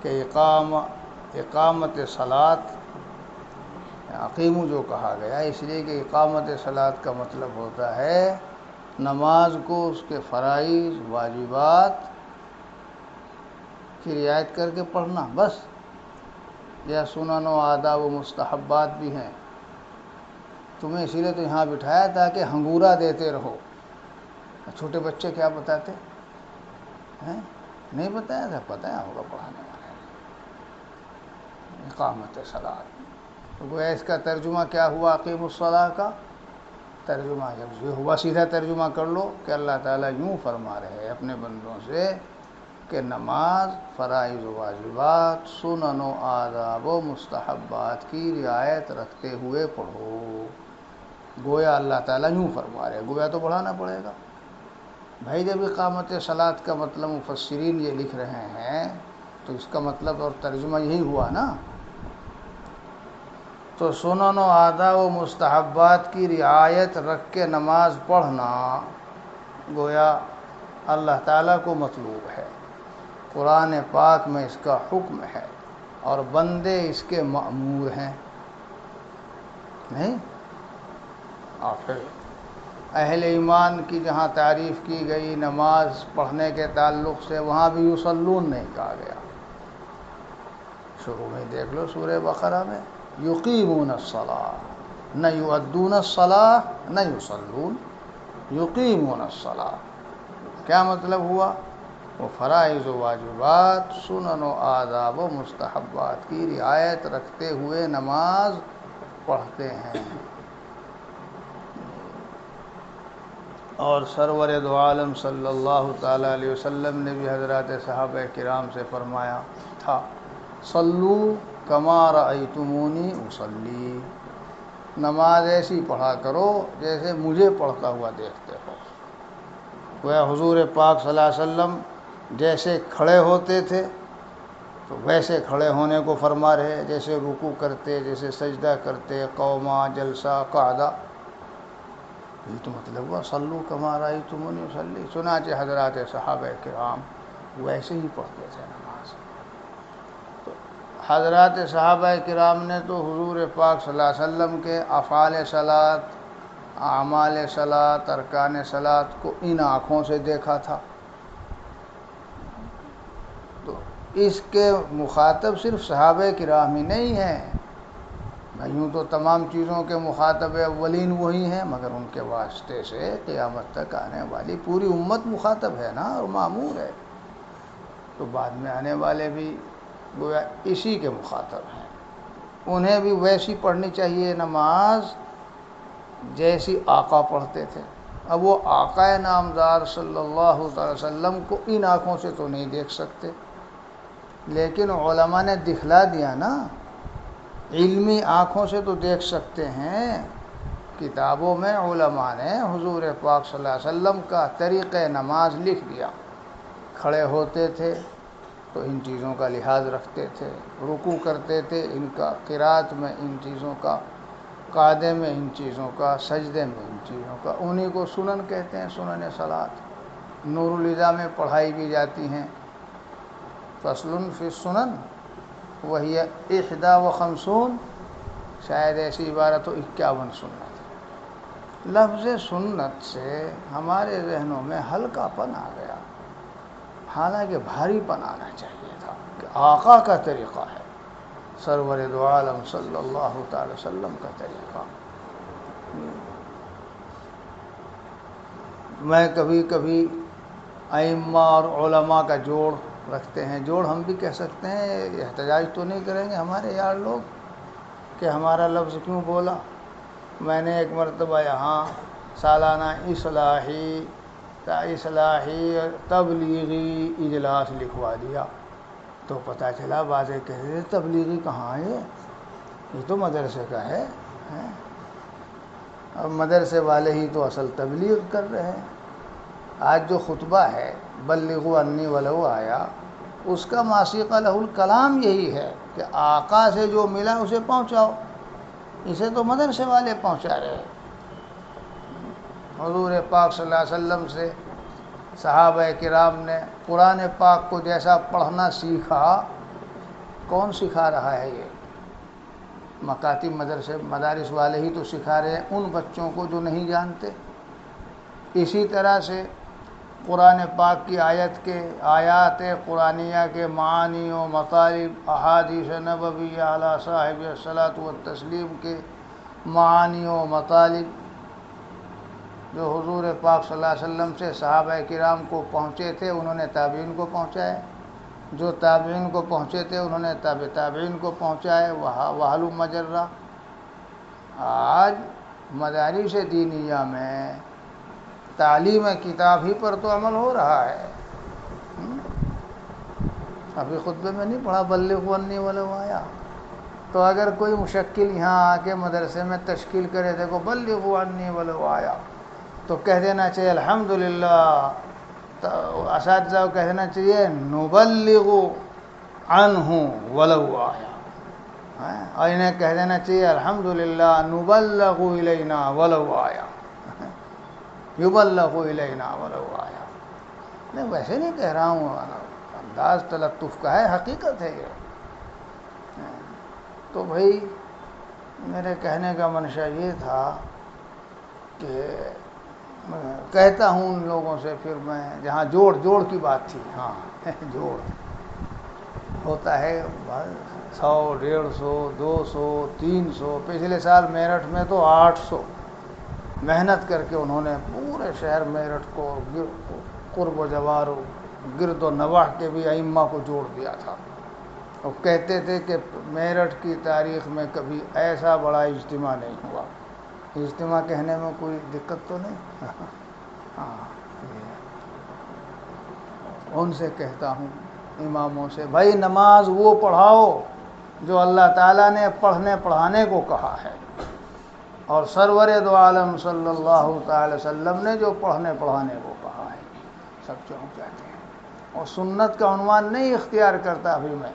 کہ اقامت صلاۃ عقیمو جو کہا گیا اس لیے کہ اقامت صلاۃ کا مطلب ہوتا ہے نماز کو اس کے فرائض واجبات کی رعایت کر کے پڑھنا بس، یا سنن و آداب و مستحبات بھی ہیں۔ تمہیں اسی لیے تو یہاں بٹھایا تاکہ ہنگورا دیتے رہو۔ چھوٹے بچے کیا بتاتے ہیں؟ نہیں بتایا تھا، پتہ ہوگا پڑھانے والے اقامت صلاۃ۔ تو گویا اس کا ترجمہ کیا ہوا اقیم الصلاۃ کا؟ ترجمہ جب یہ ہوا سیدھا ترجمہ کر لو کہ اللہ تعالیٰ یوں فرما رہے ہیں اپنے بندوں سے کہ نماز، فرائض و واجبات، سنن و آداب و مستحبات کی رعایت رکھتے ہوئے پڑھو۔ گویا اللہ تعالیٰ یوں فرما رہے ہیں، گویا تو پڑھانا پڑے گا بھائی۔ جب اقامت صلاۃ کا مطلب مفسرین یہ لکھ رہے ہیں تو اس کا مطلب اور ترجمہ یہی ہوا نا۔ تو سنن و آداب و مستحبات کی رعایت رکھ کے نماز پڑھنا گویا اللہ تعالیٰ کو مطلوب ہے، قرآن پاک میں اس کا حکم ہے اور بندے اس کے مأمور ہیں، نہیں؟ اور پھر اہل ایمان کی جہاں تعریف کی گئی نماز پڑھنے کے تعلق سے، وہاں بھی یصلون نہیں کہا گیا۔ شروع میں دیکھ لو سورہ بقرہ میں یقیمون الصلاۃ، نہ یؤدون الصلاۃ نہ یصلون، یقیمون الصلاۃ۔ کیا مطلب ہوا؟ وہ فرائض و واجبات، سنن و آداب و مستحبات کی رعایت رکھتے ہوئے نماز پڑھتے ہیں۔ اور سرور دو عالم صلی اللہ تعالیٰ علیہ وسلم نے بھی حضرات صحابہ کرام سے فرمایا تھا صلو کما رأیتمونی اصلی، نماز ایسی پڑھا کرو جیسے مجھے پڑھتا ہوا دیکھتے ہو۔ وہ حضور پاک صلی اللہ علیہ وسلم جیسے کھڑے ہوتے تھے تو ویسے کھڑے ہونے کو فرما رہے، جیسے رکوع کرتے، جیسے سجدہ کرتے، قوما، جلسہ، قعدہ۔ یہ تو مطلب ہوا صلو کما رأیتمونی اصلی۔ چنانچہ حضرات صحابہ کرام ویسے ہی پڑھتے تھے نماز۔ تو حضرات صحابہ کرام نے تو حضور پاک صلی اللہ علیہ وسلم کے افعال صلاۃ، اعمال صلاۃ، ارکان صلاۃ کو ان آنکھوں سے دیکھا تھا۔ تو اس کے مخاطب صرف صحابہ کرام ہی نہیں ہیں، یوں تو تمام چیزوں کے مخاطب اولین وہی ہیں، مگر ان کے واسطے سے قیامت تک آنے والی پوری امت مخاطب ہے نا اور مامور ہے۔ تو بعد میں آنے والے بھی گویا اسی کے مخاطب ہیں، انہیں بھی ویسی پڑھنی چاہیے نماز جیسی آقا پڑھتے تھے۔ اب وہ آقا نامدار صلی اللہ علیہ وسلم کو ان آنکھوں سے تو نہیں دیکھ سکتے، لیکن علماء نے دکھلا دیا نا، علمی آنکھوں سے تو دیکھ سکتے ہیں۔ کتابوں میں علماء نے حضور پاک صلی اللہ علیہ وسلم کا طریقہ نماز لکھ دیا۔ کھڑے ہوتے تھے تو ان چیزوں کا لحاظ رکھتے تھے، رکوع کرتے تھے ان کا، قرات میں ان چیزوں کا، قعدے میں ان چیزوں کا، سجدے میں ان چیزوں کا۔ انہی کو سنن کہتے ہیں، سنن صلاۃ۔ نور الہدیٰ میں پڑھائی بھی جاتی ہیں فصل فی السنن وہی 51، شاید ایسی عبارت ہو 51 سنت۔ لفظ سنت سے ہمارے ذہنوں میں ہلکا پن آ گیا، حالانکہ بھاری پن آنا چاہیے تھا کہ آقا کا طریقہ ہے، سرور دو عالم صلی اللہ تعالی وسلم کا طریقہ۔ میں کبھی کبھی ائمہ اور علماء کا جوڑ رکھتے ہیں، جوڑ ہم بھی کہہ سکتے ہیں، احتجاج تو نہیں کریں گے ہمارے یار لوگ کہ ہمارا لفظ کیوں بولا۔ میں نے ایک مرتبہ یہاں سالانہ اصلاحی تبلیغی اجلاس لکھوا دیا تو پتہ چلا بازے کہہ رہے تبلیغی کہاں ہے، یہ تو مدرسے کا ہے۔ اب مدرسے والے ہی تو اصل تبلیغ کر رہے ہیں۔ آج جو خطبہ ہے بلغوا انی ولو آیا، اس کا ماسیقہ لہ الکلام یہی ہے کہ آقا سے جو ملا اسے پہنچاؤ، اسے تو مدرسے والے پہنچا رہے ہیں۔ حضور پاک صلی اللہ علیہ وسلم سے صحابہ کرام نے قرآن پاک کو جیسا پڑھنا سیکھا، کون سکھا رہا ہے یہ؟ مکاتب مدرسے مدارس والے ہی تو سکھا رہے ہیں ان بچوں کو جو نہیں جانتے۔ اسی طرح سے قرآن پاک کی آیات قرآنیہ کے معانی و مطالب، احادیث نبویہ علی صاحب الصلاۃ والتسلیم کے معانی و مطالب جو حضور پاک صلی اللہ علیہ وسلم سے صحابہ کرام کو پہنچے تھے انہوں نے تابعین کو پہنچائے، جو تابعین کو پہنچے تھے انہوں نے تابعین کو پہنچائے، وحل مجرہ۔ آج مدارس دینیہ میں تعلیم کتاب ہی پر تو عمل ہو رہا ہے۔ ابھی خطبے میں نہیں پڑھا بلغوا انی ولو آیا؟ تو اگر کوئی مشکل یہاں آ کے مدرسے میں تشکیل کرے دیکھو بلغوا انی ولو آیا، تو کہہ دینا چاہیے الحمدللہ، اساتذہ کو کہہ دینا چاہیے نبلغ عنہ ولو آیا، اور انہیں کہہ دینا چاہیے الحمدللہ نبلغ الینا ولو آیا، یبلغ الینا ولو آیا۔ میں ویسے نہیں کہہ رہا ہوں، انداز تلطف کا ہے، حقیقت ہے یہ۔ تو بھائی میرے کہنے کا منشا یہ تھا کہ کہتا ہوں ان لوگوں سے، پھر میں جہاں جوڑ کی بات تھی، ہاں جوڑ ہوتا ہے 100 150 200 300، پچھلے سال میرٹھ میں تو 800 محنت کر کے انہوں نے پورے شہر میرٹھ کو قرب و جوار و گرد و نواح کے بھی ائمہ کو جوڑ دیا تھا۔ وہ کہتے تھے کہ میرٹھ کی تاریخ میں کبھی ایسا بڑا اجتماع نہیں ہوا۔ اجتماع کہنے میں کوئی دقت تو نہیں؟ ہاں، ان سے کہتا ہوں اماموں سے، بھائی نماز وہ پڑھاؤ جو اللہ تعالیٰ نے پڑھنے پڑھانے کو کہا ہے، اور سرور دو عالم صلی اللہ تعالی وسلم نے جو پڑھنے پڑھانے کو کہا ہے۔ سب چونک جاتے ہیں اور سنت کا عنوان نہیں اختیار کرتا بھی میں،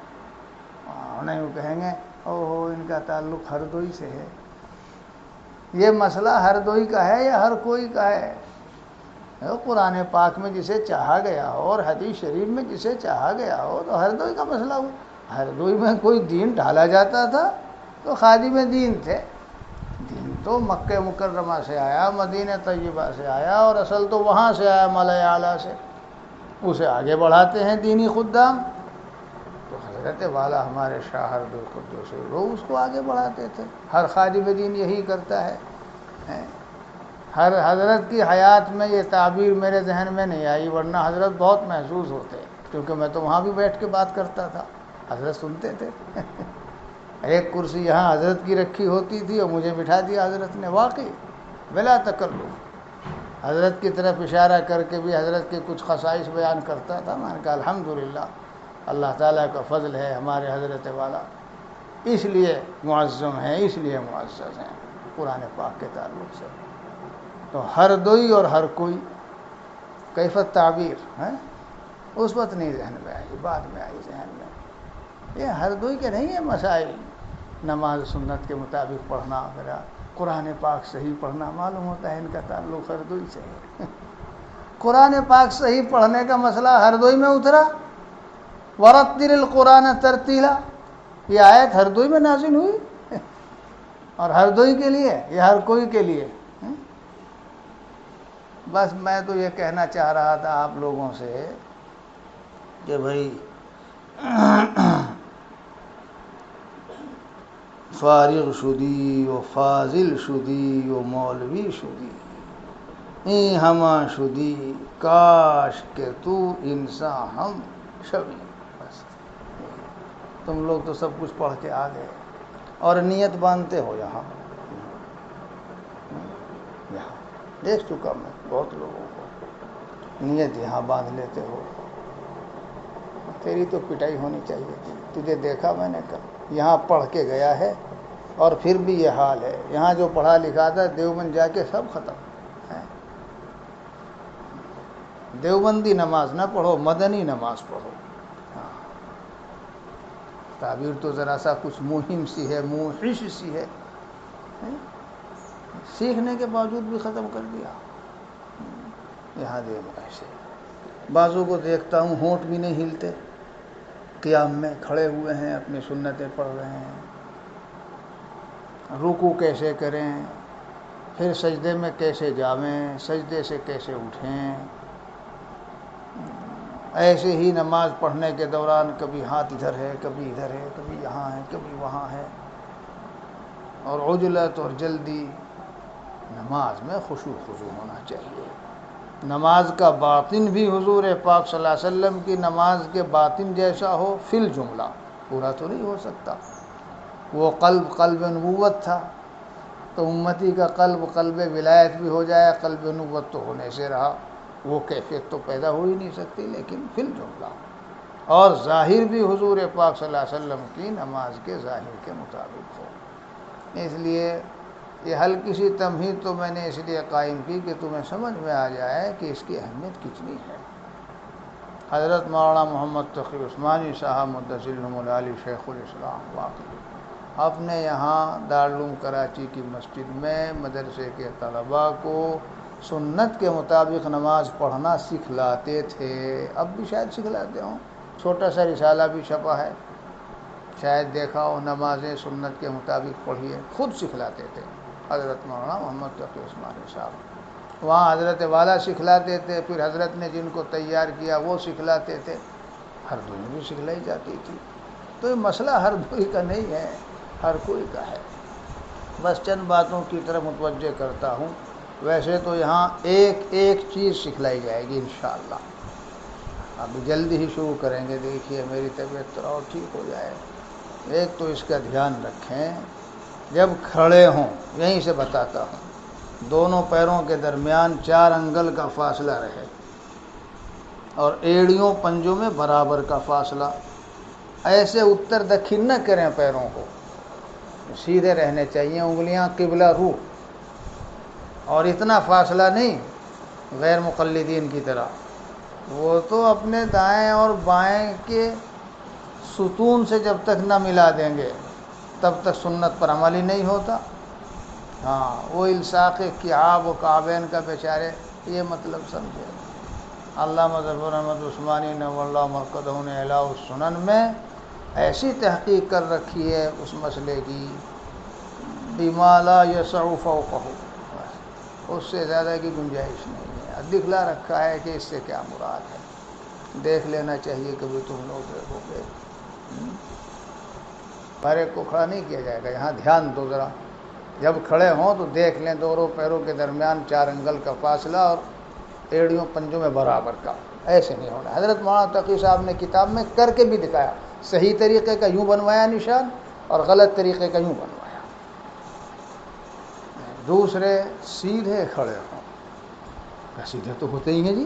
نہیں وہ کہیں گے اوہو ان کا تعلق ہردوئی سے ہے۔ یہ مسئلہ ہردوئی کا ہے یا ہر کوئی کا ہے؟ قرآن پاک میں جسے چاہا گیا ہو اور حدیث شریف میں جسے چاہا گیا ہو تو ہردوئی کا مسئلہ ہو۔ ہردوئی میں کوئی دین ڈھالا جاتا تھا تو خادم دین تھے، دین تو مکہ مکرمہ سے آیا، مدینہ طیبہ سے آیا، اور اصل تو وہاں سے آیا ملائے اعلیٰ سے، اسے آگے بڑھاتے ہیں دینی خدام۔ تو حضرت والا ہمارے شاہ ہردوئی قدوس وہ اس کو آگے بڑھاتے تھے۔ ہر خادم دین یہی کرتا ہے۔ ہر حضرت کی حیات میں یہ تعبیر میرے ذہن میں نہیں آئی، ورنہ حضرت بہت محظوظ ہوتے، کیونکہ میں تو وہاں بھی بیٹھ کے بات کرتا تھا، حضرت سنتے تھے۔ ایک کرسی یہاں حضرت کی رکھی ہوتی تھی اور مجھے بٹھا دیا حضرت نے، واقعی بلا تکلف، حضرت کی طرف اشارہ کر کے بھی حضرت کے کچھ خصائص بیان کرتا تھا۔ میں نے کہا الحمدللہ اللہ تعالیٰ کا فضل ہے، ہمارے حضرت والا اس لیے معظم ہیں، اس لیے معزز ہیں قرآن پاک کے تعلق سے۔ تو ہردوئی اور ہر کوئی کیفیت تعبیر ہے، اس وقت نہیں ذہن میں آئی، بعد میں آئی ذہن میں۔ یہ ہردوئی کے نہیں ہے مسائل، نماز سنت کے مطابق پڑھنا وغیرہ، قرآن پاک صحیح پڑھنا، معلوم ہوتا ہے ان کا تعلق ہردوئی سے ہے۔ قرآن پاک صحیح پڑھنے کا مسئلہ ہردوئی میں اترا، ورتل القرآن ترتیلا، یہ آیت ہردوئی میں نازل ہوئی، اور ہردوئی کے لیے، یہ ہر کوئی کے لیے۔ بس میں تو یہ کہنا چاہ رہا تھا آپ لوگوں سے کہ بھائی فارغ شدی و فاضل شدی و مولوی شدی، این ہما شدی کاش کہ تو انسان ہم شبی۔ بس تم لوگ تو سب کچھ پڑھ کے آ گئے اور نیت باندھتے ہو، یہاں دیکھ چکا میں بہت لوگوں کو نیت یہاں باندھ لیتے ہو۔ تیری تو پٹائی ہونی چاہیے تھی، تجھے دیکھا میں نے کل یہاں پڑھ کے گیا ہے اور پھر بھی یہ حال ہے۔ یہاں جو پڑھا لکھا تھا دیوبند جا کے سب ختم ہے۔ دیوبندی نماز نہ پڑھو، مدنی نماز پڑھو۔ تعبیر تو ذرا سا کچھ مہم سی ہے، موحش سی ہے، سیکھنے کے باوجود بھی ختم کر دیا۔ یہاں دیکھ ایسے بعضوں کو دیکھتا ہوں ہونٹ بھی نہیں ہلتے، قیام میں کھڑے ہوئے ہیں، اپنی سنتیں پڑھ رہے ہیں، رکوع کیسے کریں، پھر سجدے میں کیسے جاویں، سجدے سے کیسے اٹھیں، ایسے ہی نماز پڑھنے کے دوران کبھی ہاتھ ادھر ہے، کبھی ادھر ہے، کبھی یہاں ہے، کبھی وہاں ہے، اور عجلت اور جلدی۔ نماز میں خشوع خضوع ہونا چاہیے۔ نماز کا باطن بھی حضور پاک صلی اللہ علیہ وسلم کی نماز کے باطن جیسا ہو، فی الجملہ، پورا تو نہیں ہو سکتا۔ وہ قلب نبوت تھا، تو امتی کا قلب ولایت بھی ہو جائے، قلب نبوت تو ہونے سے رہا، وہ کیفیت تو پیدا ہو ہی نہیں سکتی، لیکن فی الجملہ۔ اور ظاہر بھی حضور پاک صلی اللہ علیہ وسلم کی نماز کے ظاہر کے مطابق ہو۔ اس لیے یہ ہلکی سی تمہید تو میں نے اس لیے قائم کی کہ تمہیں سمجھ میں آ جائے کہ اس کی اہمیت کتنی ہے۔ حضرت مولانا محمد تقی عثمانی صاحب مدثرهم العالی شیخ الاسلام واقعی اپنے یہاں دارالعلوم کراچی کی مسجد میں مدرسے کے طلباء کو سنت کے مطابق نماز پڑھنا سکھلاتے تھے۔ اب بھی شاید سکھلاتے ہوں، چھوٹا سا رسالہ بھی چھپا ہے، شاید دیکھا ہو، نمازیں سنت کے مطابق پڑھیے، خود سکھلاتے تھے حضرت مولانا محمد تقی عثمانی صاحب۔ وہاں حضرت والا سکھلاتے تھے، پھر حضرت نے جن کو تیار کیا وہ سکھلاتے تھے، ہر دوئی بھی سکھلائی جاتی تھی۔ تو یہ مسئلہ ہر دوئی کا نہیں ہے، ہر کوئی کا ہے۔ بس چند باتوں کی طرف متوجہ کرتا ہوں۔ ویسے تو یہاں ایک ایک چیز سکھلائی جائے گی انشاءاللہ۔ ابھی جلدی ہی شروع کریں گے، دیکھیے میری طبیعت تھوڑا اور ٹھیک ہو جائے۔ ایک تو اس کا دھیان رکھیں، جب کھڑے ہوں، یہیں سے بتاتا ہوں، دونوں پیروں کے درمیان 4 انگل کا فاصلہ رہے، اور ایڑیوں پنجوں میں برابر کا فاصلہ۔ ایسے اتر دکھن نہ کریں پیروں کو، سیدھے رہنے چاہیے، انگلیاں قبلہ رو، اور اتنا فاصلہ نہیں غیر مقلدین کی طرح، وہ تو اپنے دائیں اور بائیں کے ستون سے جب تک نہ ملا دیں گے تب تک سنت پر عمل ہی نہیں ہوتا۔ ہاں، وہ الصاق کعاب و کعبین کا بیچارے، یہ مطلب سمجھے۔ علامہ ظفر احمد عثمانی نور اللہ مرقدہ نے اعلاء السنن میں ایسی تحقیق کر رکھی ہے اس مسئلے کی، بما لا یسع فوقہ، اس سے زیادہ کی گنجائش نہیں ہے، دکھلا رکھا ہے کہ اس سے کیا مراد ہے۔ دیکھ لینا چاہیے، کبھی تم لوگ دیکھو گے۔ ہر ایک کو کھڑا نہیں کیا جائے گا، یہاں دھیان دو ذرا، جب کھڑے ہوں تو دیکھ لیں دونوں پیروں کے درمیان 4 انگل کا فاصلہ اور ایڑیوں پنجوں میں برابر کا، ایسے نہیں ہونا۔ حضرت مولانا تقی صاحب نے کتاب میں کر کے بھی دکھایا، صحیح طریقے کا یوں بنوایا نشان، اور غلط طریقے کا یوں بنوایا۔ دوسرے، سیدھے کھڑے ہوں، سیدھے تو ہوتے ہی ہیں جی،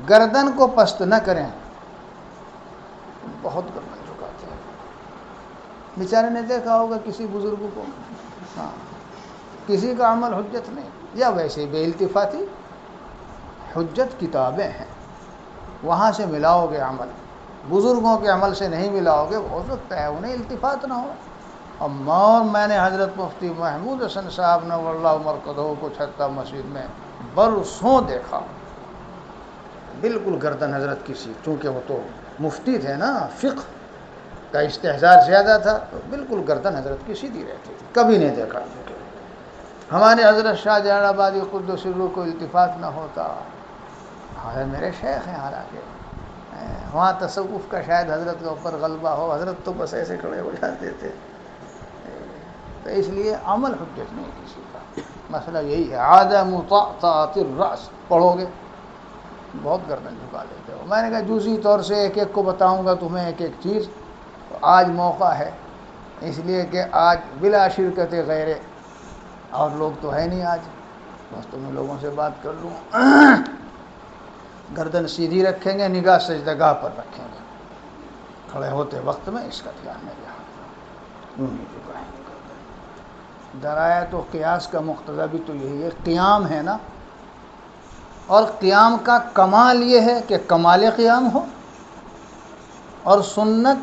گردن کو پست نہ کریں، بہت گردن جھکاتے ہیں بیچارے نے، دیکھا ہوگا کسی بزرگ کو، ہاں، کسی کا عمل حجت نہیں، یا ویسے بے التفاتی، حجت کتابیں ہیں، وہاں سے ملاؤ گے عمل، بزرگوں کے عمل سے نہیں ملاؤ گے، ہو سکتا ہے انہیں التفات نہ ہو۔ اور میں نے حضرت مفتی محمود حسن صاحب نور اللہ مرقدہ کو چھتہ مسجد میں برسوں دیکھا، بالکل گردن حضرت کی سی، چونکہ وہ تو مفتی تھے نا، فقہ کا استحضار زیادہ تھا، تو بالکل گردن حضرت کی سیدھی رہتی تھی، کبھی نہیں دیکھا۔ ہمارے حضرت شاہ جلال آبادی قدس سرہ کو التفات نہ ہوتا، حضرت میرے شیخ ہیں، حالانکہ وہاں تصوف کا شاید حضرت کے اوپر غلبہ ہو، حضرت تو بس ایسے کھڑے ہو جاتے تھے۔ تو اس لیے عمل حجت نہیں کسی کا، مسئلہ یہی ہے۔ عدم طاعت الراس پڑھو گے، بہت گردن جھکا لیتے ہو۔ میں نے کہا جزوی طور سے ایک ایک کو بتاؤں گا تمہیں ایک ایک چیز، آج موقع ہے، اس لیے کہ آج بلا شرکت غیرے، اور لوگ تو ہے نہیں آج، بس تو میں لوگوں سے بات کر لوں۔ گردن سیدھی رکھیں گے، نگاہ سجدگاہ پر رکھیں گے، کھڑے ہوتے وقت میں اس کا دھیان نہیں رہا، یوں نہیں جھکائیں گے گردن۔ درایت و قیاس کا مقتضی بھی تو یہی ہے، قیام ہے نا، اور قیام کا کمال یہ ہے کہ کمال قیام ہو، اور سنت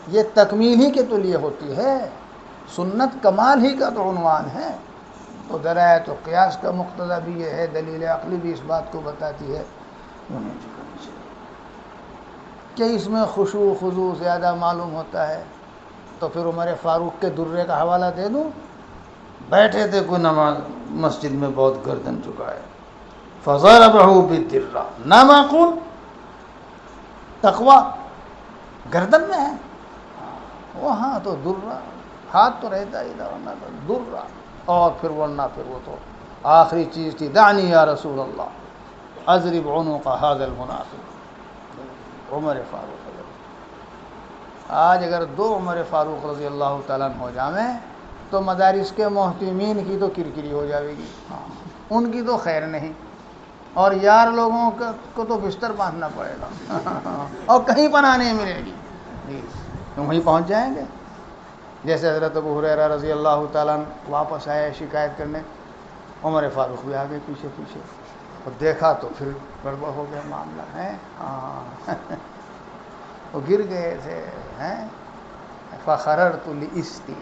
یہ تکمیل ہی کے تو لیے ہوتی ہے، سنت کمال ہی کا تو عنوان ہے۔ تو درایت و قیاس کا مقتضی بھی یہ ہے، دلیل عقلی بھی اس بات کو بتاتی ہے، کہ اس میں خشوع خضوع زیادہ معلوم ہوتا ہے، تو پھر عمر فاروق کے درے کا حوالہ دے دوں، بیٹھے تھے کوئی نماز مسجد میں بہت گردن جھکائے، فضربہ بالدرہ، نامعقول تقوی گردن میں ہے، وہاں تو درہ، ہاتھ تو رہتا ہی تھا ورنہ تو درہ، اور پھر ورنہ پھر وہ تو آخری چیز تھی، دعنی یا رسول اللہ اضرب عنق ھذا المنافق، عمر فاروق رضی اللہ۔ آج اگر دو عمر فاروق رضی اللہ تعالیٰ عنہ ہو جائیں تو مدارس کے محتمین کی تو کرکری ہو جائے گی، ان کی تو خیر نہیں، اور یار لوگوں کو تو بستر باندھنا پڑے گا اور کہیں پناہ نہیں ملے گی، تو وہیں پہنچ جائیں گے۔ جیسے حضرت ابو ہریرہ رضی اللہ تعالیٰ عنہ واپس آئے شکایت کرنے، عمر فاروق بھی آگے پیچھے پیچھے، اور دیکھا تو پھر گڑبڑ ہو گیا معاملہ ہے، وہ گر گئے تھے، فخررت لاستی۔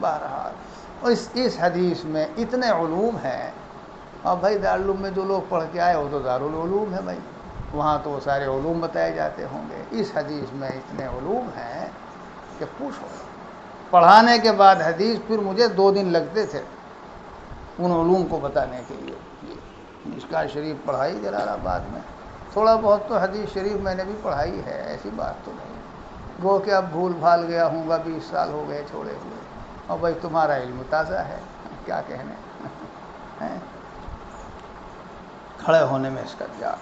بہرحال اس حدیث میں اتنے علوم ہیں، اور بھائی دارالعلوم میں جو لوگ پڑھ کے آئے وہ تو دارالعلوم ہے بھائی، وہاں تو وہ سارے علوم بتائے جاتے ہوں گے، اس حدیث میں اتنے علوم ہیں کہ پوچھو۔ پڑھانے کے بعد حدیث پھر مجھے 2 دن لگتے تھے ان علوم کو بتانے کے لیے۔ مشکوٰۃ شریف پڑھائی جلال آباد میں، تھوڑا بہت تو حدیث شریف میں نے بھی پڑھائی ہے، ایسی بات تو نہیں، گو کہ اب بھول بھال گیا ہوں گا، 20 سال ہو گئے چھوڑے ہوئے، اور بھائی تمہارا علم تازہ ہے، کیا کہنے۔ کھڑے ہونے میں اس کا کیا،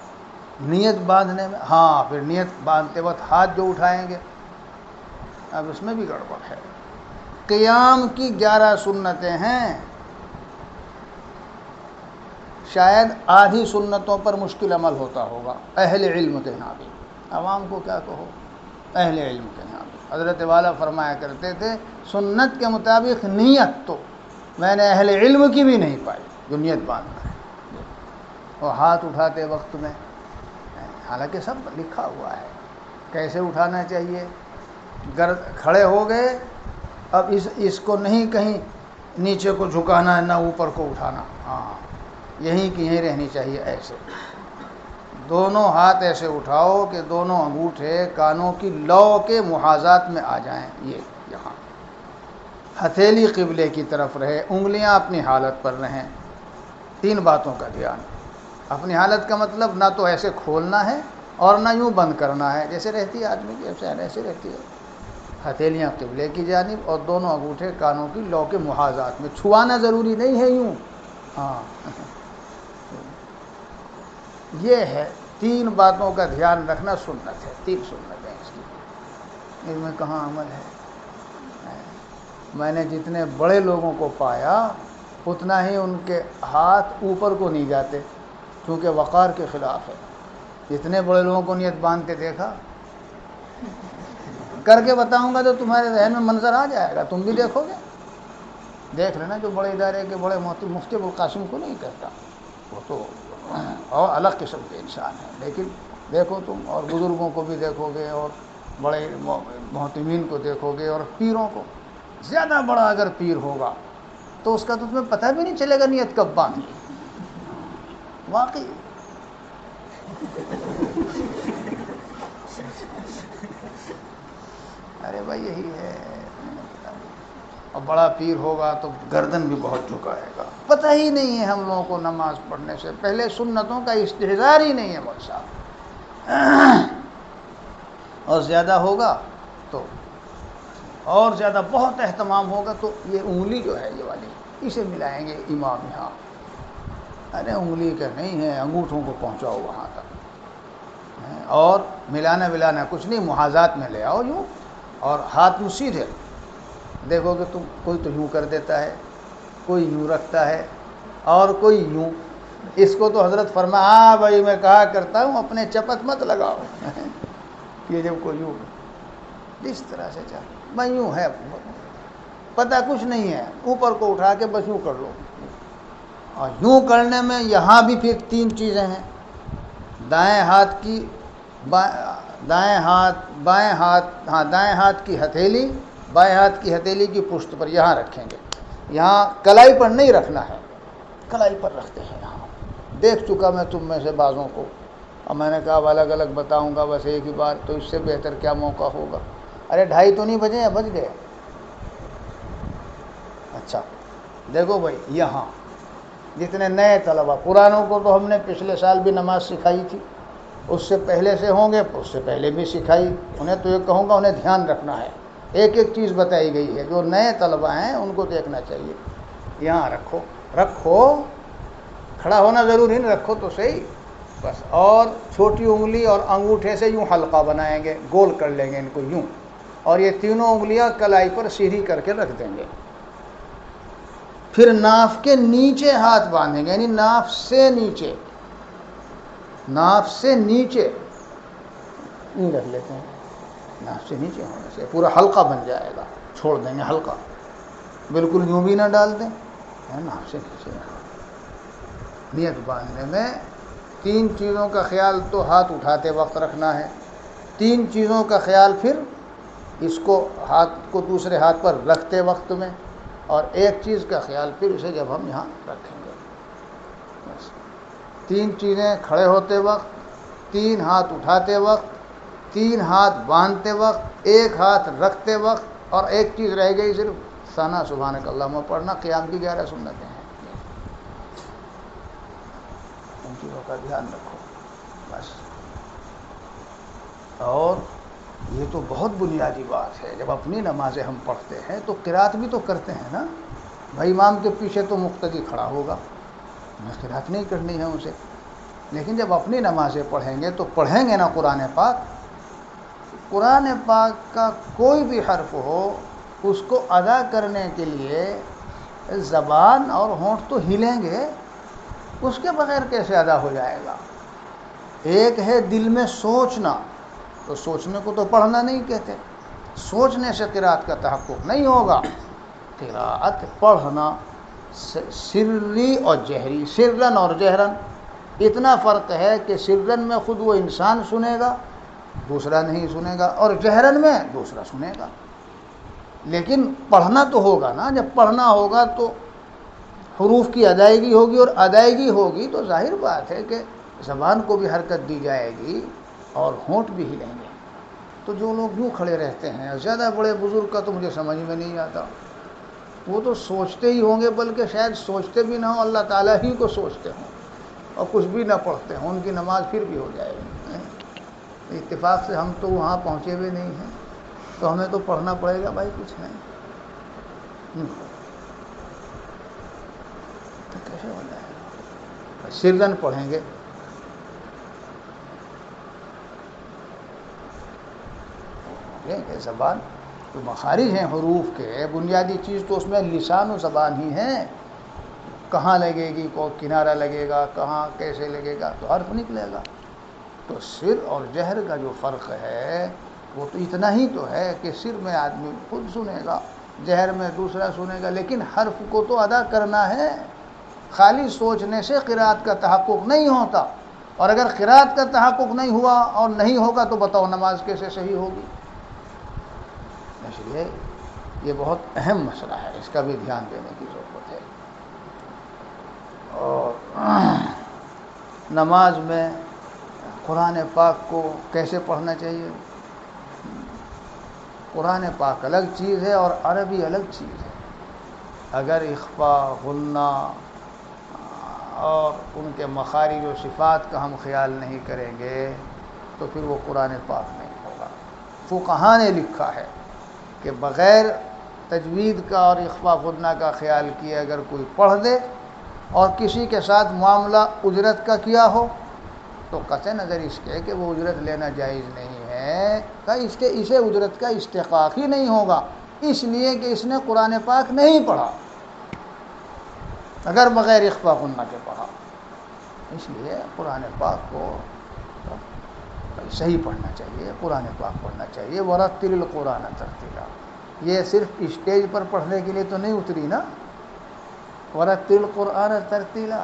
نیت باندھنے میں، ہاں پھر نیت باندھتے وقت ہاتھ جو اٹھائیں گے، اب اس میں بھی گڑبڑ ہے۔ قیام کی 11 سنتیں ہیں، شاید آدھی سنتوں پر مشکل عمل ہوتا ہوگا اہل علم کے یہاں بھی، عوام کو کیا کہو، اہل علم کے یہاں بھی۔ حضرت والا فرمایا کرتے تھے سنت کے مطابق نیت تو میں نے اہل علم کی بھی نہیں پائی جو نیت باندھنا ہے، اور ہاتھ اٹھاتے وقت میں حالانکہ سب لکھا ہوا ہے کیسے اٹھانا چاہیے، کھڑے ہو گئے، اب اس کو نہیں کہیں نیچے کو جھکانا ہے نہ اوپر کو اٹھانا، ہاں یہیں کی یہیں رہنی چاہیے، ایسے دونوں ہاتھ ایسے اٹھاؤ کہ دونوں انگوٹھے کانوں کی لو کے محاذات میں آ جائیں، یہ یہاں ہتھیلی قبلے کی طرف رہے، انگلیاں اپنی حالت پر رہیں، 3 باتوں کا دھیان۔ اپنی حالت کا مطلب نہ تو ایسے کھولنا ہے اور نہ یوں بند کرنا ہے جیسے رہتی ہے آدمی کی، ایسے رہتی ہے، ہتھیلیاں قبلے کی جانب اور دونوں انگوٹھے کانوں کی لو کے محاذات میں، چھوانا ضروری نہیں ہے یوں، ہاں یہ ہے 3 باتوں کا دھیان رکھنا سنت ہے، 3 سنت ہیں اس کی، اس میں کہاں عمل ہے۔ میں نے جتنے بڑے لوگوں کو پایا اتنا ہی ان کے ہاتھ اوپر کو نہیں جاتے، کیونکہ وقار کے خلاف ہے۔ اتنے بڑے لوگوں کو نیت باندھتے دیکھا، کر کے بتاؤں گا تو تمہارے ذہن میں منظر آ جائے گا، تم بھی دیکھو گے، دیکھ لینا، جو بڑے ادارے کے بڑے مفتی ابوالقاسم کو نہیں کہتا، وہ تو اور الگ قسم کے انسان ہیں، لیکن دیکھو تم، اور بزرگوں کو بھی دیکھو گے، اور بڑے محتمین کو دیکھو گے، اور پیروں کو، زیادہ بڑا اگر پیر ہوگا تو اس کا تو تمہیں پتہ بھی نہیں چلے گا نیت کب باندھی، واقعی۔ ارے بھائی یہی ہے، اور بڑا پیر ہوگا تو گردن بھی بہت جھکائے گا، پتہ ہی نہیں ہے ہم لوگوں کو نماز پڑھنے سے پہلے سنتوں کا استحضار ہی نہیں ہے مول صاحب، اور زیادہ ہوگا تو اور زیادہ بہت اہتمام ہوگا تو یہ انگلی جو ہے یہ والی اسے ملائیں گے امام یہاں، ارے انگلی کا نہیں ہے، انگوٹھوں کو پہنچاؤ وہاں تک، اور ملانا کچھ نہیں، محاذات میں لے آؤ یوں، اور ہاتھ یوں سیدھے، دیکھو کہ تم کوئی تو یوں کر دیتا ہے، کوئی یوں رکھتا ہے، اور کوئی یوں، اس کو تو حضرت فرمایا ہاں بھائی میں کہا کرتا ہوں اپنے چپت مت لگاؤ یہ جب کوئی یوں اس طرح سے چاہ میں یوں ہے، پتہ کچھ نہیں ہے، اوپر کو اٹھا کے بس یوں کر لو، اور یوں کرنے میں یہاں بھی پھر 3 چیزیں ہیں، دائیں ہاتھ کی ہتھیلی بائیں ہاتھ کی ہتھیلی کی پشت پر یہاں رکھیں گے، یہاں کلائی پر نہیں رکھنا ہے، کلائی پر رکھتے ہیں یہاں، دیکھ چکا میں تم میں سے بعضوں کو، اور میں نے کہا اب الگ الگ بتاؤں گا بس ایک ہی بار، تو اس سے بہتر کیا موقع ہوگا؟ ارے 2:30 تو نہیں بجے ہیں، بج گئے؟ اچھا دیکھو بھائی، یہاں جتنے نئے طلبہ، پرانوں کو تو ہم نے پچھلے سال بھی نماز سکھائی تھی، اس سے پہلے سے ہوں گے، اس سے پہلے بھی سکھائی، انہیں تو یہ کہوں گا انہیں دھیان رکھنا ہے، ایک ایک چیز بتائی گئی ہے، جو نئے طلبہ ہیں ان کو دیکھنا چاہیے۔ یہاں رکھو، رکھو، کھڑا ہونا ضروری نہیں، رکھو تو صحیح بس، اور چھوٹی انگلی اور انگوٹھے سے یوں حلقہ بنائیں گے، گول کر لیں گے ان کو یوں، اور یہ تینوں انگلیاں کلائی پر سیدھی کر کے رکھ دیں گے، پھر ناف کے نیچے ہاتھ باندھیں گے، یعنی ناف سے نیچے، ناف سے نیچے نہیں رکھ لیتے ہیں، ناف سے نیچے ہونے سے پورا حلقہ بن جائے گا، چھوڑ دیں گے حلقہ، بالکل یوں بھی نہ ڈال دیں، ناف سے نیچے۔ نیت باندھنے میں 3 چیزوں کا خیال تو ہاتھ اٹھاتے وقت رکھنا ہے، 3 چیزوں کا خیال پھر اس کو ہاتھ کو دوسرے ہاتھ پر رکھتے وقت میں، اور ایک چیز کا خیال پھر اسے جب ہم یہاں رکھیں گے، بس 3 چیزیں: کھڑے ہوتے وقت، 3 ہاتھ اٹھاتے وقت، 3 ہاتھ باندھتے وقت، 1 ہاتھ رکھتے وقت، اور ایک چیز رہ گئی صرف ثنا سبحانک اللہم پڑھنا، قیام کی 11 سنتیں ہیں، ان چیزوں کا دھیان رکھو بس۔ اور یہ تو بہت بنیادی بات ہے، جب اپنی نمازیں ہم پڑھتے ہیں تو قرات بھی تو کرتے ہیں نا، بھائی امام کے پیچھے تو مقتدی کھڑا ہوگا، ہمیں قرات نہیں کرنی ہے اسے، لیکن جب اپنی نمازیں پڑھیں گے تو پڑھیں گے نا قرآن پاک، قرآن پاک کا کوئی بھی حرف ہو اس کو ادا کرنے کے لیے زبان اور ہونٹ تو ہلیں گے، اس کے بغیر کیسے ادا ہو جائے گا؟ ایک ہے دل میں سوچنا، تو سوچنے کو تو پڑھنا نہیں کہتے، سوچنے سے قرات کا تحقق نہیں ہوگا، قرات پڑھنا سری اور جہری، سرن اور جہرن، اتنا فرق ہے کہ سرن میں خود وہ انسان سنے گا، دوسرا نہیں سنے گا، اور جہرن میں دوسرا سنے گا، لیکن پڑھنا تو ہوگا نا، جب پڑھنا ہوگا تو حروف کی ادائیگی ہوگی، اور ادائیگی ہوگی تو ظاہر بات ہے کہ زبان کو بھی حرکت دی جائے گی اور ہونٹ بھی ہلیں گے۔ تو جو لوگ یوں کھڑے رہتے ہیں، زیادہ بڑے بزرگ کا تو مجھے سمجھ میں نہیں آتا، وہ تو سوچتے ہی ہوں گے، بلکہ شاید سوچتے بھی نہ ہوں، اللہ تعالیٰ ہی کو سوچتے ہوں اور کچھ بھی نہ پڑھتے ہوں، ان کی نماز پھر بھی ہو جائے گی۔ اتفاق سے ہم تو وہاں پہنچے ہوئے نہیں ہیں، تو ہمیں تو پڑھنا پڑے گا بھائی، کچھ نہیں تو کیسے ہو جائے گا؟ سرن پڑھیں گے، کہ زبان تو مخارج ہیں حروف کے، بنیادی چیز تو اس میں لسان و زبان ہی ہیں، کہاں لگے گی، کو کنارہ لگے گا، کہاں کیسے لگے گا، تو حرف نکلے گا۔ تو سر اور جہر کا جو فرق ہے وہ تو اتنا ہی تو ہے کہ سر میں آدمی خود سنے گا، جہر میں دوسرا سنے گا، لیکن حرف کو تو ادا کرنا ہے، خالی سوچنے سے قرات کا تحقق نہیں ہوتا، اور اگر قرات کا تحقق نہیں ہوا اور نہیں ہوگا تو بتاؤ نماز کیسے صحیح ہوگی؟ اس لیے یہ بہت اہم مسئلہ ہے، اس کا بھی دھیان دینے کی ضرورت ہے۔ اور نماز میں قرآن پاک کو کیسے پڑھنا چاہیے؟ قرآن پاک الگ چیز ہے اور عربی الگ چیز ہے، اگر اخفاء، غنہ اور ان کے مخارج و صفات کا ہم خیال نہیں کریں گے تو پھر وہ قرآن پاک نہیں ہوگا۔ فقہا نے لکھا ہے کہ بغیر تجوید کا اور اخفاء غنہ کا خیال کیے اگر کوئی پڑھ دے اور کسی کے ساتھ معاملہ اجرت کا کیا ہو تو قطع نظر اس کے کہ وہ اجرت لینا جائز نہیں ہے، کہ اسے اجرت کا استحقاق ہی نہیں ہوگا، اس لیے کہ اس نے قرآن پاک نہیں پڑھا، اگر بغیر اخفاء غنہ کے پڑھا، اس لیے قرآن پاک کو صحیح پڑھنا چاہیے، قرآن پاک پڑھنا چاہیے۔ ورتل القرآن ترتیلا، یہ صرف اسٹیج پر پڑھنے کے لیے تو نہیں اتری نا، ورتل القرآن ترتیلا،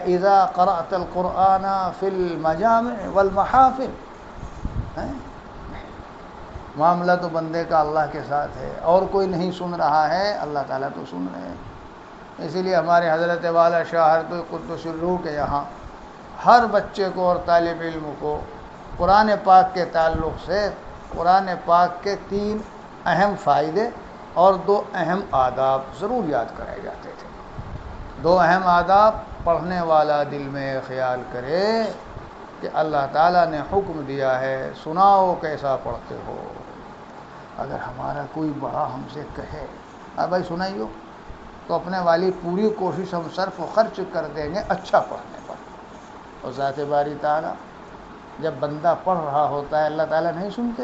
اذا قرأت القرآن فی المجامع والمحافل، معاملہ تو بندے کا اللہ کے ساتھ ہے، اور کوئی نہیں سن رہا ہے، اللہ تعالیٰ تو سن رہے ہیں۔ اسی لیے ہمارے حضرت والا شاہ حضرت قدس الروح کے یہاں ہر بچے کو اور طالب علم کو قرآن پاک کے تعلق سے قرآن پاک کے 3 اہم فائدے اور 2 اہم آداب ضرور یاد کرائے جاتے تھے۔ 2 اہم آداب: پڑھنے والا دل میں خیال کرے کہ اللہ تعالیٰ نے حکم دیا ہے، سناؤ کیسا پڑھتے ہو۔ اگر ہمارا کوئی بڑا ہم سے کہے بھائی سنائیو، تو اپنے والی پوری کوشش ہم صرف و خرچ کر دیں گے اچھا پڑھنے پر۔ اور ذات باری تعالیٰ جب بندہ پڑھ رہا ہوتا ہے اللہ تعالیٰ نہیں سنتے؟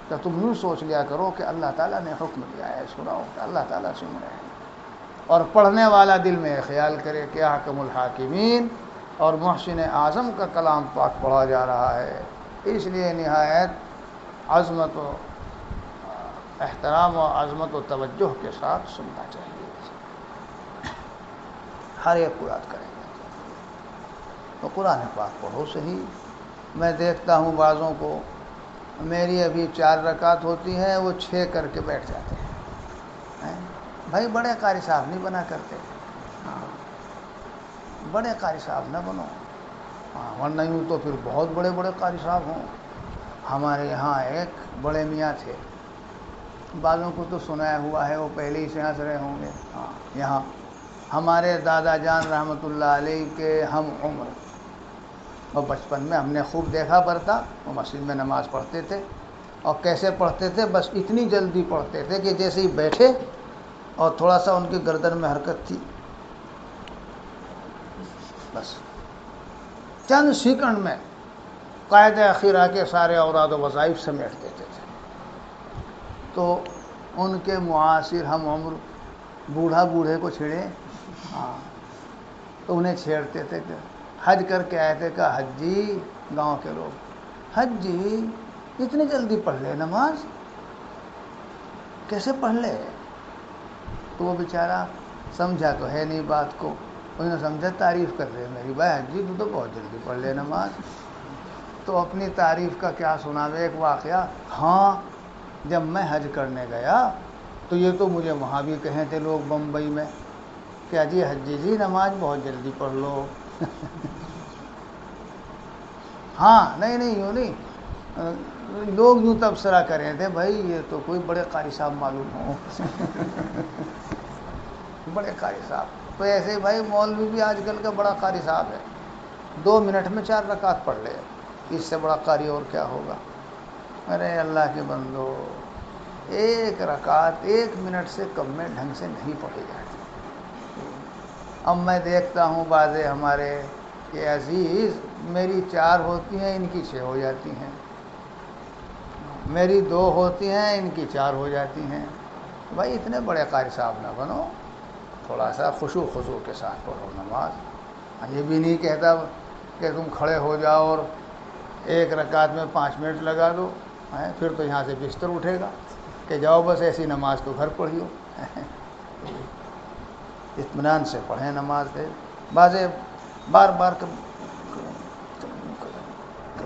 تو تم یوں سوچ لیا کرو کہ اللہ تعالیٰ نے حکم دیا ہے، سناؤ کہ اللہ تعالیٰ سن رہے ہیں۔ اور پڑھنے والا دل میں خیال کرے کہ احکم الحاکمین اور محسن اعظم کا کلام پاک پڑھا جا رہا ہے، اس لیے نہایت عظمت و احترام و عظمت و توجہ کے ساتھ سننا چاہیے، ہر ایک کو یاد کریں گے۔ تو قرآن پاک پڑھو صحیح۔ میں دیکھتا ہوں بعضوں کو، میری ابھی 4 رکعت ہوتی ہیں، وہ 6 کر کے بیٹھ جاتے ہیں۔ بھائی بڑے قاری صاحب نہیں بنا کرتے، بڑے قاری صاحب نہ بنو، ورنہ یوں تو پھر بہت بڑے بڑے قاری صاحب ہوں۔ ہمارے یہاں ایک بڑے میاں تھے، بعضوں کو تو سنایا ہوا ہے، وہ پہلے ہی سے ہنس رہے ہوں گے۔ یہاں ہمارے دادا جان رحمۃ اللہ علیہ کے ہم عمر، اور بچپن میں ہم نے خوب دیکھا پڑتا، وہ مسجد میں نماز پڑھتے تھے، اور کیسے پڑھتے تھے؟ بس اتنی جلدی پڑھتے تھے کہ جیسے ہی بیٹھے اور تھوڑا سا ان کی گردن میں حرکت تھی، بس چند سیکنڈ میں قاعدہ اخیرہ کے سارے اوراد و وظائف سمیٹ دیتے تھے۔ تو ان کے معاصر ہم عمر بوڑھا بوڑھے کو چھیڑے، تو انہیں چھیڑتے تھے کہ حج کر کے آئے تھے، کہا حجی، گاؤں کے لوگ، حجی اتنی جلدی پڑھ لے نماز، کیسے پڑھ لے؟ تو وہ بیچارہ سمجھا تو ہے نہیں بات کو، انہوں نے سمجھا تعریف کر رہے میری، بھائی حجی تو بہت جلدی پڑھ لے نماز۔ تو اپنی تعریف کا کیا سناوے ایک واقعہ، ہاں جب میں حج کرنے گیا تو یہ تو مجھے وہاں بھی کہیں تھے لوگ بمبئی میں، کیا جی حجی جی نماز بہت جلدی پڑھ لو۔ ہاں نہیں یوں نہیں، لوگ یوں تبصرہ کر رہے تھے، بھائی یہ تو کوئی بڑے قاری صاحب معلوم ہو۔ بڑے قاری صاحب تو ایسے بھائی مولوی بھی آج کل کا بڑا قاری صاحب ہے، 2 منٹ میں 4 رکعت پڑھ لے، اس سے بڑا قاری اور کیا ہوگا؟ ارے اللہ کے بندو، 1 رکعت 1 منٹ سے کم میں ڈھنگ سے نہیں پڑھی جاتی۔ اب میں دیکھتا ہوں بعض ہمارے کہ عزیز میری 4 ہوتی ہیں، ان کی 6 ہو جاتی ہیں، میری 2 ہوتی ہیں، ان کی 4 ہو جاتی ہیں۔ بھائی اتنے بڑے قاری صاحب نہ بنو، تھوڑا سا خشوع خضوع کے ساتھ پڑھو نماز۔ یہ بھی نہیں کہتا کہ تم کھڑے ہو جاؤ اور 1 رکعت میں 5 منٹ لگا دو، پھر تو یہاں سے بستر اٹھے گا کہ جاؤ بس ایسی نماز تو گھر پڑھیو۔ اطمینان سے پڑھیں نماز ہے، بازے بار بار کبھی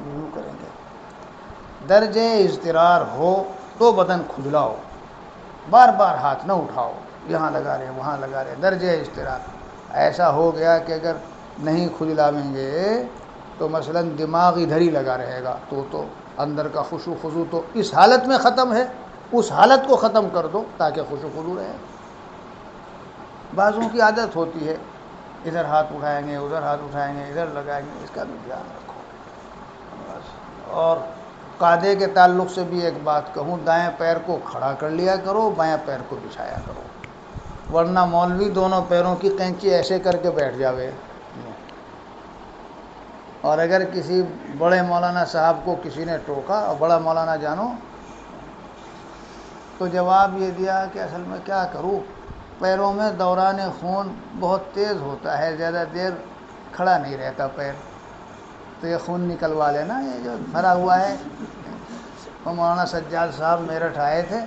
یوں کریں گے، درجے اضطرار ہو تو بدن کھجلاؤ، بار بار ہاتھ نہ اٹھاؤ، یہاں لگا رہے وہاں لگا رہے، درجے اضطرار ایسا ہو گیا کہ اگر نہیں کھجلاویں گے تو مثلا دماغ ادھر ہی لگا رہے گا، تو اندر کا خشوع خضوع تو اس حالت میں ختم ہے، اس حالت کو ختم کر دو تاکہ خشوع خضوع رہے۔ بعضوں کی عادت ہوتی ہے ادھر ہاتھ اٹھائیں گے ادھر ہاتھ اٹھائیں گے ادھر لگائیں گے، اس کا بھی دھیان رکھو بس۔ اور قاعدے کے تعلق سے بھی ایک بات کہوں، دائیں پیر کو کھڑا کر لیا کرو، بائیں پیر کو بچھایا کرو، ورنہ مولوی دونوں پیروں کی قینچی ایسے کر کے بیٹھ جاوے۔ اور اگر کسی بڑے مولانا صاحب کو کسی نے ٹوکا، اور بڑا مولانا جانو، تو جواب یہ دیا کہ اصل میں کیا کروں، پیروں میں دوران خون بہت تیز ہوتا ہے، زیادہ دیر کھڑا نہیں رہتا پیر، تو یہ خون نکلوا لینا یہ جو بھرا ہوا ہے۔ وہ مولانا سجاد صاحب میرٹھ آئے تھے،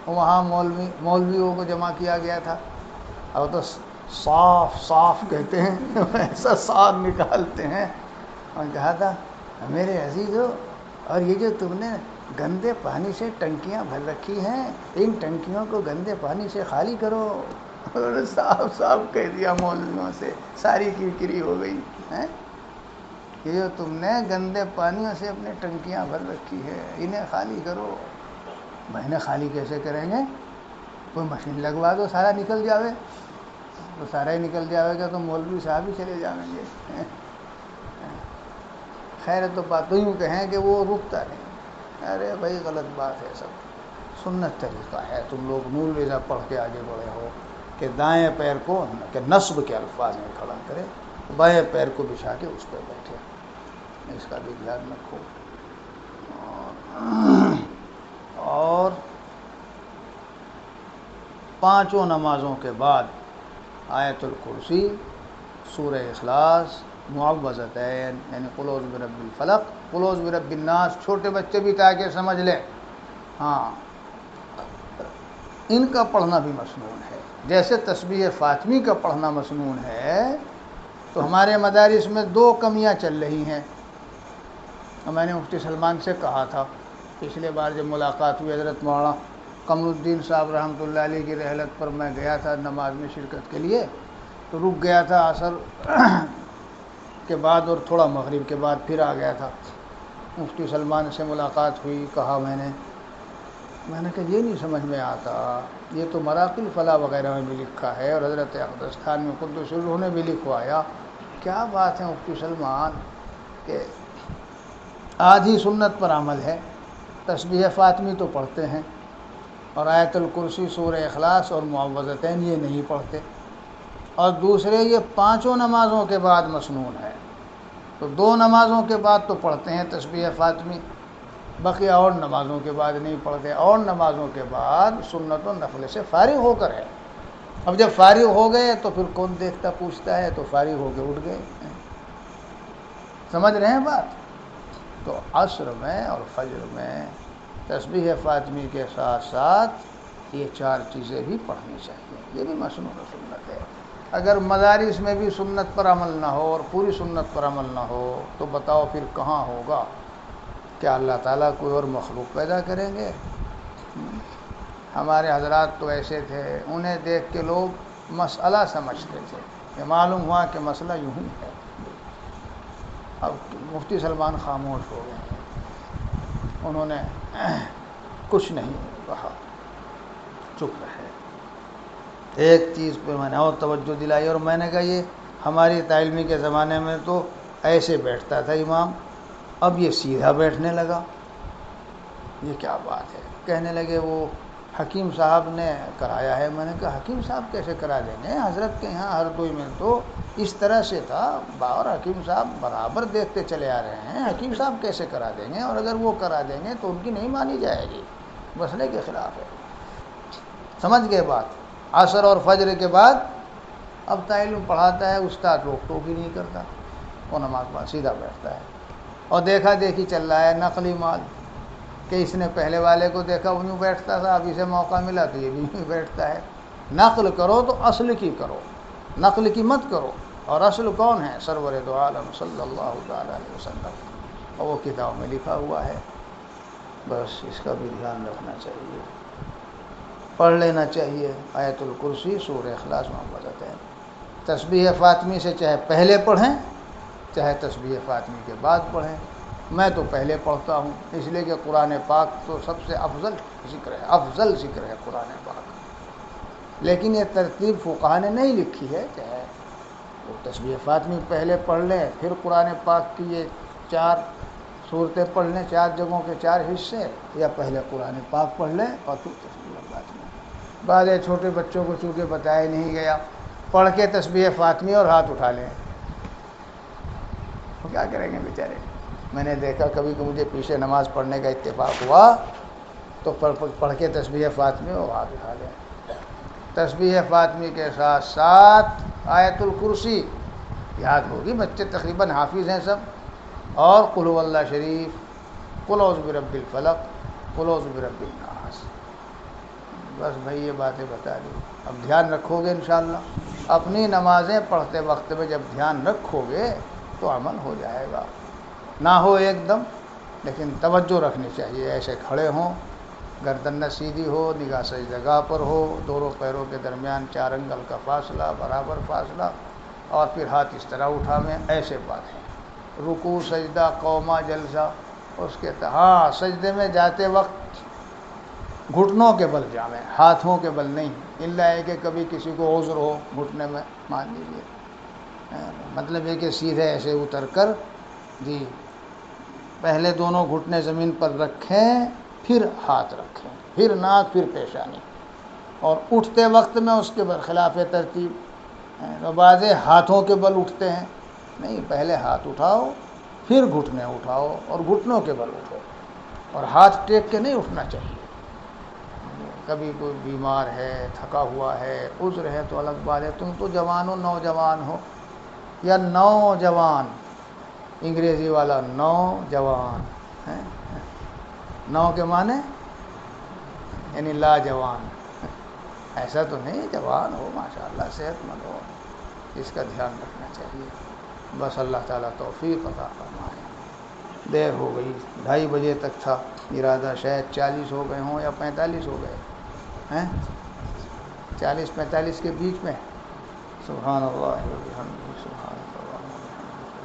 وہاں مولویوں کو جمع کیا گیا تھا، اب تو صاف صاف کہتے ہیں، ایسا صاف نکالتے ہیں، اور کہا تھا میرے عزیزو، اور یہ جو تم نے گندے پانی سے ٹنکیاں بھر رکھی ہیں، ان ٹنکیوں کو گندے پانی سے خالی کرو۔ انہوں نے صاف صاف کہہ دیا مولویوں سے، ساری کرکری ہو گئی۔ یہ جو تم نے گندے پانیوں سے اپنی ٹنکیاں بھر رکھی ہے انہیں خالی کرو۔ مہینے خالی کیسے کریں گے؟ کوئی مشین لگوا دو، سارا نکل جاوے، تو سارا ہی نکل جاوے گا تو مولوی صاحب ہی چلے جائیں گے۔ خیر تو بات تو یوں کہیں کہ وہ رکتا نہیں۔ ارے بھائی غلط بات ہے سب، سنت طریقہ ہے۔ تم لوگ نور ریزہ پڑھ کے آگے بڑھے ہو کہ دائیں پیر کو کہ نصب کے الفاظ میں کھڑا کرے، بائیں پیر کو بچھا کے اس پہ بیٹھے، اس کا بھی دھیان رکھو۔ اور پانچوں نمازوں کے بعد آیت الکرسی، سورہ اخلاص، معوذتین یعنی قل اعوذ برب الفلق، قل اعوذ برب الناس، چھوٹے بچے بھی تاکہ سمجھ لیں، ہاں ان کا پڑھنا بھی مسنون ہے۔ جیسے تسبیح فاطمی کا پڑھنا مسنون ہے، تو ہمارے مدارس میں دو کمیاں چل رہی ہیں۔ میں نے مفتی سلمان سے کہا تھا پچھلے بار جب ملاقات ہوئی، حضرت مولانا قمر الدین صاحب رحمۃ اللہ علیہ کی رحلت پر میں گیا تھا نماز میں شرکت کے لیے، تو رک گیا تھا عصر کے بعد اور تھوڑا مغرب کے بعد پھر آ گیا تھا۔ مفتی سلمان سے ملاقات ہوئی، کہا میں نے کہا یہ نہیں سمجھ میں آتا، یہ تو مراقی الفلاح وغیرہ میں بھی لکھا ہے اور حضرت اقدس خان میں قدس انہوں نے بھی لکھوایا، کیا بات ہے مفتی سلمان کہ آدھی سنت پر عمل ہے، تسبیح فاطمی تو پڑھتے ہیں اور آیت الکرسی، سورہ اخلاص اور معوذتین یہ نہیں پڑھتے، اور دوسرے یہ پانچوں نمازوں کے بعد مسنون ہے، تو دو نمازوں کے بعد تو پڑھتے ہیں تسبیح فاطمی، بقیہ اور نمازوں کے بعد نہیں پڑھتے، اور نمازوں کے بعد سنت و نفل سے فارغ ہو کر ہے۔ اب جب فارغ ہو گئے تو پھر کون دیکھتا پوچھتا ہے، تو فارغ ہو کے اٹھ گئے۔ سمجھ رہے ہیں بات؟ تو عصر میں اور فجر میں تسبیح فاطمی کے ساتھ ساتھ یہ چار چیزیں بھی پڑھنی چاہیے، یہ بھی مسنون و سنت ہے۔ اگر مدارس میں بھی سنت پر عمل نہ ہو اور پوری سنت پر عمل نہ ہو تو بتاؤ پھر کہاں ہوگا؟ کیا اللہ تعالیٰ کوئی اور مخلوق پیدا کریں گے؟ ہمارے حضرات تو ایسے تھے، انہیں دیکھ کے لوگ مسئلہ سمجھتے تھے، یہ معلوم ہوا کہ مسئلہ یوں ہی ہے۔ اب مفتی سلمان خاموش ہو گئے ہیں، انہوں نے کچھ نہیں کہا، چپ رہے۔ ایک چیز پہ میں نے اور توجہ دلائی، اور میں نے کہا یہ ہماری تعلیمی کے زمانے میں تو ایسے بیٹھتا تھا امام، اب یہ سیدھا بیٹھنے لگا، یہ کیا بات ہے؟ کہنے لگے وہ حکیم صاحب نے کرایا ہے۔ میں نے کہا حکیم صاحب کیسے کرا دیں گے؟ حضرت کے یہاں ہر دوئی میں تو اس طرح سے تھا، اور حکیم صاحب برابر دیکھتے چلے آ رہے ہیں، حکیم صاحب کیسے کرا دیں گے؟ اور اگر وہ کرا دیں گے تو ان کی نہیں مانی جائے گی، مسئلے کے خلاف ہے۔ سمجھ گئے بات؟ عصر اور فجر کے بعد اب تعلیم پڑھاتا ہے استاد، روک ٹوک ہی نہیں کرتا، وہ نماز پڑھ سیدھا بیٹھتا ہے، اور دیکھا دیکھی چل رہا ہے، نقلی مال کہ اس نے پہلے والے کو دیکھا وہ یوں بیٹھتا تھا، اب اسے موقع ملا تو یہ بھی یوں بیٹھتا ہے۔ نقل کرو تو اصل کی کرو، نقل کی مت کرو، اور اصل کون ہے؟ سرور دو عالم صلی اللہ تعالیٰ علیہ وسلم، اور وہ کتاب میں لکھا ہوا ہے۔ بس اس کا بھی دھیان رکھنا چاہیے، پڑھ لینا چاہیے آیت الکرسی، سورہ اخلاص، معوذتین۔ تسبیح فاطمی سے چاہے پہلے پڑھیں چاہے تسبیح فاطمی کے بعد پڑھیں، میں تو پہلے پڑھتا ہوں، اس لیے کہ قرآن پاک تو سب سے افضل ذکر ہے، افضل ذکر ہے قرآن پاک، لیکن یہ ترتیب فقہا نے نہیں لکھی ہے، چاہے وہ تسبیح فاطمی پہلے پڑھ لیں پھر قرآن پاک کی یہ چار صورتیں پڑھ لیں، چار جگہوں کے چار حصے، یا پہلے قرآن پاک پڑھ لیں اور پھر تسبیح فاطمی۔ بعض چھوٹے بچوں کو چونکہ بتایا نہیں گیا، پڑھ کے تسبیح فاطمی اور ہاتھ اٹھا لیں، وہ کیا کریں گے بیچارے؟ میں نے دیکھا کبھی کہ مجھے پیچھے نماز پڑھنے کا اتفاق ہوا تو پڑھ کے تسبیح فاطمی اور ہاتھ اٹھا لیں۔ تسبیح فاطمی کے ساتھ ساتھ آیت الکرسی یاد ہوگی، بچے تقریباً حافظ ہیں سب، اور قل هو اللہ شریف، قل اعوذ برب الفلق، قل اعوذ برب الناس۔ بس بھائی یہ باتیں بتا دی، اب دھیان رکھو گے انشاءاللہ، اپنی نمازیں پڑھتے وقت میں جب دھیان رکھو گے تو عمل ہو جائے گا، نہ ہو ایک دم لیکن توجہ رکھنی چاہیے، ایسے کھڑے ہوں، گردن نہ سیدھی ہو، نگاہ صحیح جگہ پر ہو، دونوں پیروں کے درمیان 4 انگل کا فاصلہ، برابر فاصلہ، اور پھر ہاتھ اس طرح اٹھاویں، ایسے بات ہے۔ رکوع سجدہ قومہ جلسہ اس کے ہاں سجدے میں جاتے وقت گھٹنوں کے بل جامیں، ہاتھوں کے بل نہیں، الا ہے کہ کبھی کسی کو عذر ہو گھٹنے میں مان لیجیے، مطلب ہے کہ سیدھے ایسے اتر کر جی پہلے دونوں گھٹنے زمین پر رکھیں، پھر ہاتھ رکھیں، پھر ناک، پھر پیشانی، اور اٹھتے وقت میں اس کے برخلاف ترتیب بعض ہاتھوں کے بل اٹھتے ہیں، نہیں پہلے ہاتھ اٹھاؤ پھر گھٹنے اٹھاؤ اور گھٹنوں کے بل اٹھو، اور ہاتھ ٹیک کے نہیں اٹھنا چاہیے۔ کبھی کوئی بیمار ہے، تھکا ہوا ہے، عذر ہے تو الگ بات ہے، تم تو جوان ہو، نوجوان ہو، یا نوجوان انگریزی والا نوجوان ہے، نو کے معنی یعنی لاجوان، ایسا تو نہیں، جوان ہو ماشاءاللہ صحت مند ہو، اس کا دھیان رکھنا چاہیے۔ بس اللہ تعالیٰ توفیق عطا فرمائے۔ دیر ہو گئی، 2:30 بجے تک تھا ارادہ، شاید 40 ہو گئے ہوں یا 45 ہو گئے ہیں، 40-45 کے بیچ میں۔ سبحان اللہ و بحمدہ، سبحان اللہ و بحمدہ،